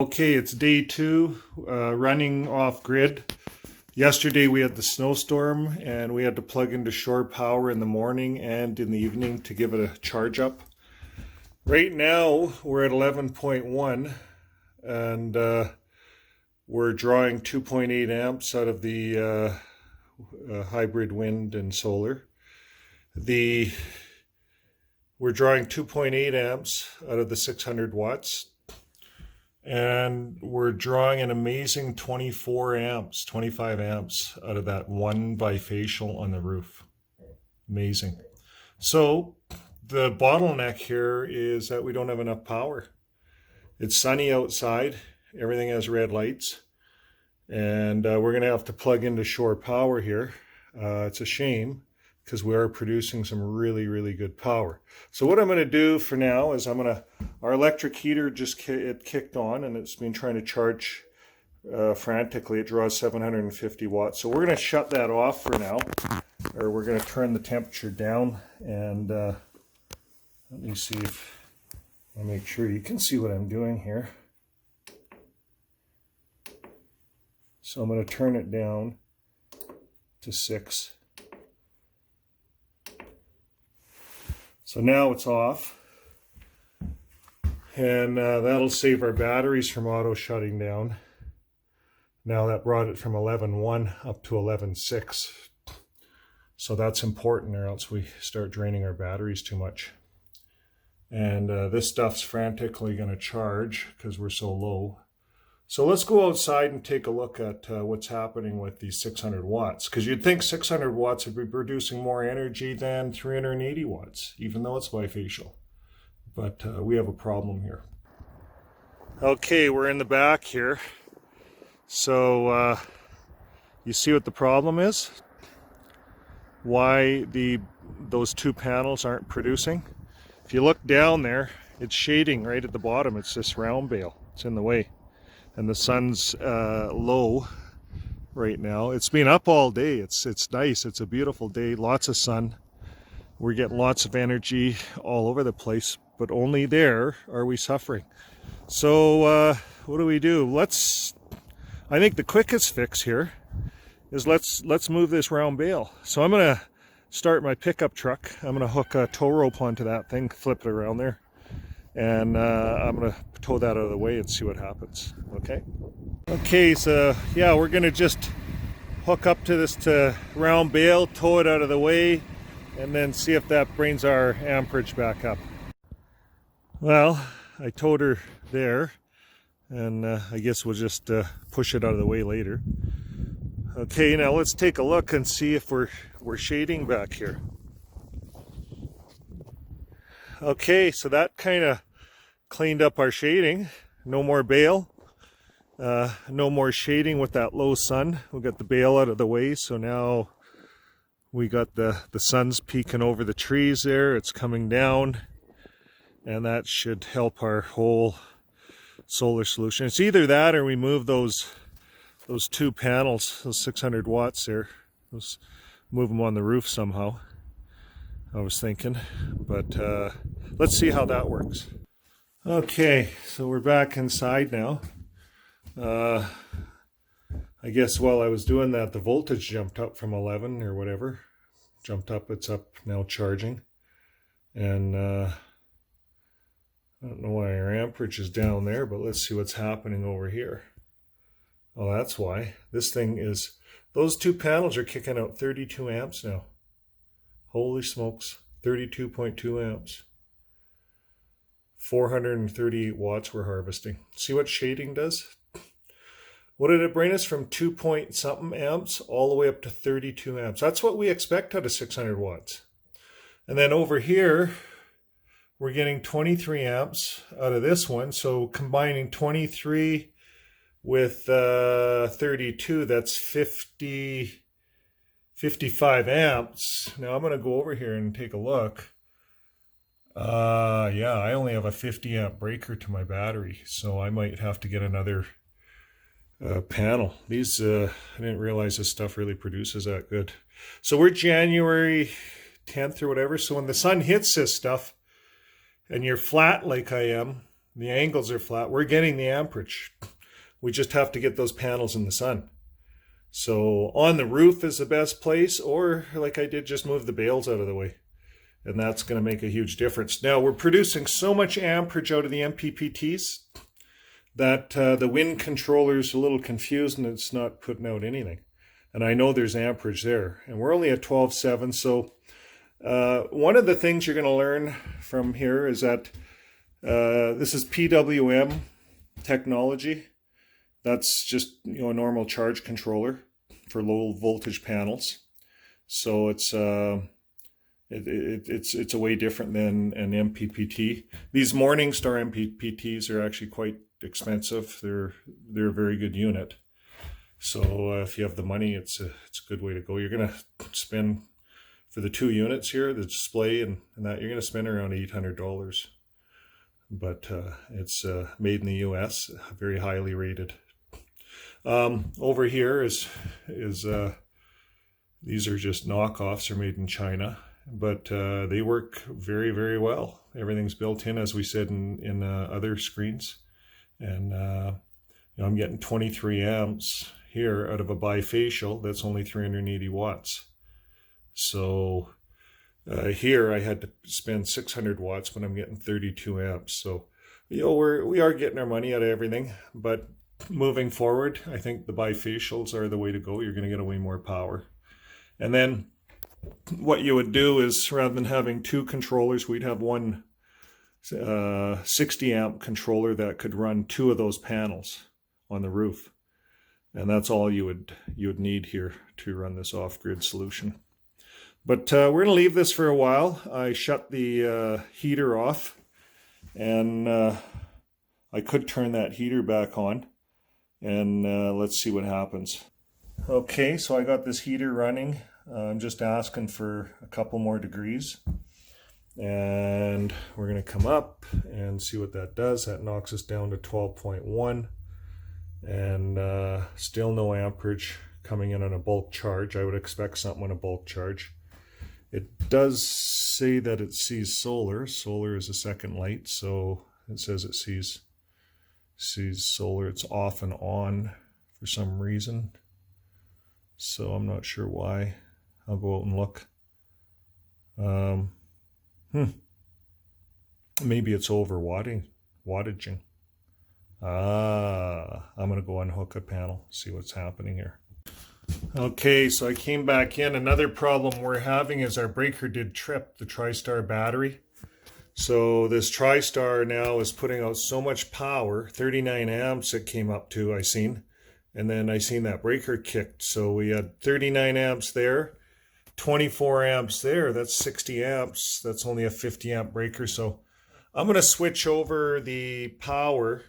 Okay, it's day two, running off grid. Yesterday we had the snowstorm and we had to plug into shore power in the morning and in the evening to give it a charge up. Right now we're at 11.1 and we're drawing 2.8 amps out of the hybrid wind and solar. We're drawing 2.8 amps out of the 600 watts. And we're drawing an amazing 24 amps, 25 amps out of that one bifacial on the roof. Amazing. So the bottleneck here is that we don't have enough power. It's sunny outside. Everything has red lights. And we're going to have to plug into shore power here. It's a shame because we are producing some really good power. So what I'm going to do for now is our electric heater just kicked on and it's been trying to charge frantically. It draws 750 watts. So we're going to shut that off for now, or we're going to turn the temperature down. And let me see if I make sure you can see what I'm doing here. So I'm going to turn it down to 6. So now it's off, and that'll save our batteries from auto shutting down. Now that brought it from 11.1 up to 11.6. So that's important, or else we start draining our batteries too much. And this stuff's frantically going to charge because we're so low. So let's go outside and take a look at what's happening with these 600 watts. Because you'd think 600 watts would be producing more energy than 380 watts, even though it's bifacial. But we have a problem here. Okay, we're in the back here. So you see what the problem is? Why those two panels aren't producing? If you look down there, it's shading right at the bottom. It's this round bale. It's in the way. And the sun's low right now. It's been up all day. It's nice. It's a beautiful day. Lots of sun. We're getting lots of energy all over the place, but only there are we suffering. So what do we do? I think the quickest fix here is let's move this round bale. So I'm gonna start my pickup truck. I'm gonna hook a tow rope onto that thing, flip it around there. And I'm going to tow that out of the way and see what happens. Okay, so yeah, we're going to just hook up to this round bale, tow it out of the way, and then see if that brings our amperage back up. Well, I towed her there, and I guess we'll just push it out of the way later. Okay, now let's take a look and see if we're shading back here. Okay, so that kind of cleaned up our shading. No more bale. No more shading with that low sun. We got the bale out of the way, so now we got the sun's peeking over the trees there. It's coming down, and that should help our whole solar solution. It's either that or we move those two panels, those 600 watts there. Move them on the roof somehow, I was thinking, but let's see how that works. Okay, so we're back inside now. I guess while I was doing that, the voltage jumped up from 11 or whatever. Jumped up, it's up now charging. And I don't know why our amperage is down there, but let's see what's happening over here. Oh, that's why. This thing is, those two panels are kicking out 32 amps now. Holy smokes, 32.2 amps. 438 watts we're harvesting. See what shading does? What did it bring us from 2 point something amps all the way up to 32 amps? That's what we expect out of 600 watts. And then over here, we're getting 23 amps out of this one. So combining 23 with 32, that's 55 amps. Now I'm going to go over here and take a look. Yeah, I only have a 50 amp breaker to my battery, so I might have to get another panel. These, I didn't realize this stuff really produces that good. So we're January 10th or whatever, so when the sun hits this stuff and you're flat like I am, The angles are flat. We're getting the amperage. We just have to get those panels in the sun. So on the roof is the best place, or like I did, just move the bales out of the way. And that's going to make a huge difference. Now we're producing so much amperage out of the MPPTs that the wind controller is a little confused and it's not putting out anything. And I know there's amperage there. And we're only at 12.7. So one of the things you're going to learn from here is that this is PWM technology. That's just, you know, a normal charge controller for low voltage panels. So it's it's a way different than an MPPT. These Morningstar MPPTs are actually quite expensive. They're a very good unit. So if you have the money, it's a good way to go. You're gonna spend for the 2 units here, the display and that, you're gonna spend around $800. But it's made in the US, very highly rated. Over here is these are just knockoffs. They're made in China, but they work very, very well. Everything's built in, as we said in other screens. And you know, I'm getting 23 amps here out of a bifacial that's only 380 watts. So here I had to spend 600 watts when I'm getting 32 amps. So, you know, we are getting our money out of everything, but moving forward, I think the bifacials are the way to go. You're going to get way more power. And then what you would do is, rather than having 2 controllers, we'd have one 60 amp controller that could run 2 of those panels on the roof. And that's all you would need here to run this off-grid solution. But we're going to leave this for a while. I shut the heater off, and I could turn that heater back on, and let's see what happens. Okay, so I got this heater running. I'm just asking for a couple more degrees, and we're going to come up and see what that does. That knocks us down to 12.1, and still no amperage coming in on a bulk charge. I would expect something on a bulk charge. It does say that it sees solar. Solar is a second light, so it says it sees solar. It's off and on for some reason, so I'm not sure why. I'll go out and look. Maybe it's over wattaging. I'm gonna go unhook a panel, see what's happening here. Okay, so I came back in. Another problem we're having is our breaker did trip, the TriStar battery. So this TriStar now is putting out so much power, 39 amps it came up to, I seen. And then I seen that breaker kicked. So we had 39 amps there, 24 amps there, that's 60 amps. That's only a 50 amp breaker. So I'm gonna switch over the power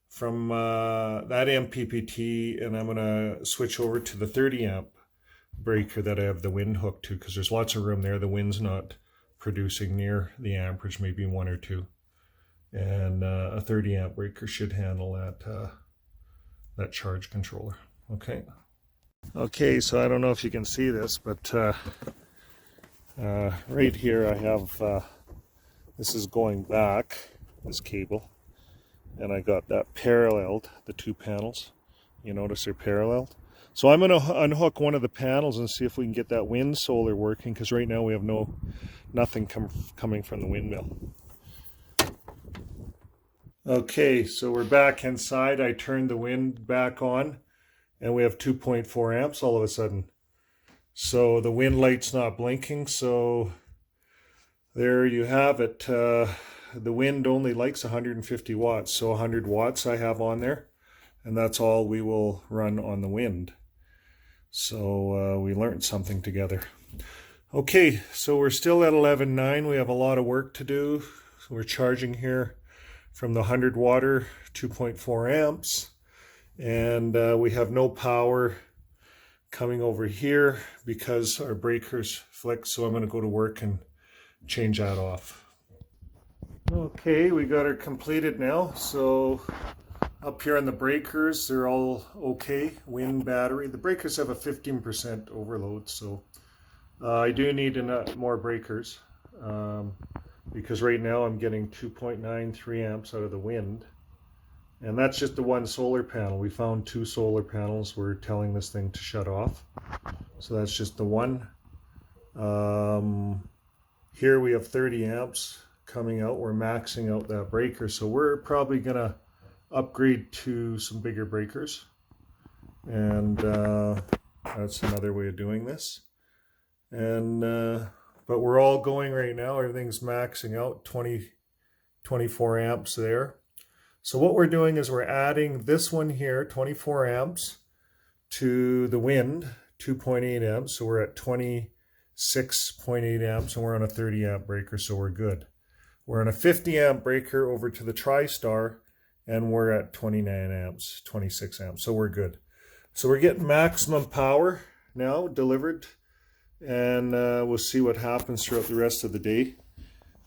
from that MPPT, and I'm gonna switch over to the 30 amp breaker that I have the wind hooked to, because there's lots of room there. The wind's not producing near the amperage, maybe 1 or 2. And a 30 amp breaker should handle that charge controller. Okay, so I don't know if you can see this, but right here I have, this is going back, this cable. And I got that paralleled, the 2 panels. You notice they're paralleled. So I'm going to unhook one of the panels and see if we can get that wind solar working, because right now we have nothing coming from the windmill. Okay, so we're back inside. I turned the wind back on, and we have 2.4 amps all of a sudden. So the wind light's not blinking, so there you have it. The wind only likes 150 watts, so 100 watts I have on there, and that's all we will run on the wind. So we learned something together. Okay, so we're still at 11.9. We have a lot of work to do. So we're charging here from the 100 watter, 2.4 amps, and we have no power coming over here because our breakers flick, so I'm going to go to work and change that off. Okay, we got her completed now. So up here on the breakers, they're all okay. Wind, battery. The breakers have a 15% overload, so I do need more breakers. because right now I'm getting 2.93 amps out of the wind. And that's just the one solar panel. We found 2 solar panels. We're telling this thing to shut off. So that's just the one. Here we have 30 amps coming out. We're maxing out that breaker. So we're probably going to upgrade to some bigger breakers. And that's another way of doing this. And but we're all going right now. Everything's maxing out, 24 amps there. So what we're doing is we're adding this one here, 24 amps, to the wind, 2.8 amps. So we're at 26.8 amps, and we're on a 30 amp breaker, so we're good. We're on a 50 amp breaker over to the TriStar, and we're at 29 amps, 26 amps, so we're good. So we're getting maximum power now delivered, and we'll see what happens throughout the rest of the day.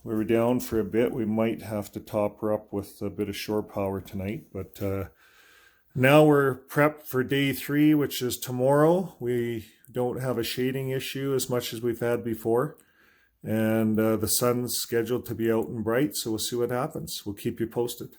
We were down for a bit. We might have to top her up with a bit of shore power tonight, but now we're prepped for day 3, which is tomorrow. We don't have a shading issue as much as we've had before, and the sun's scheduled to be out and bright, so we'll see what happens. We'll keep you posted.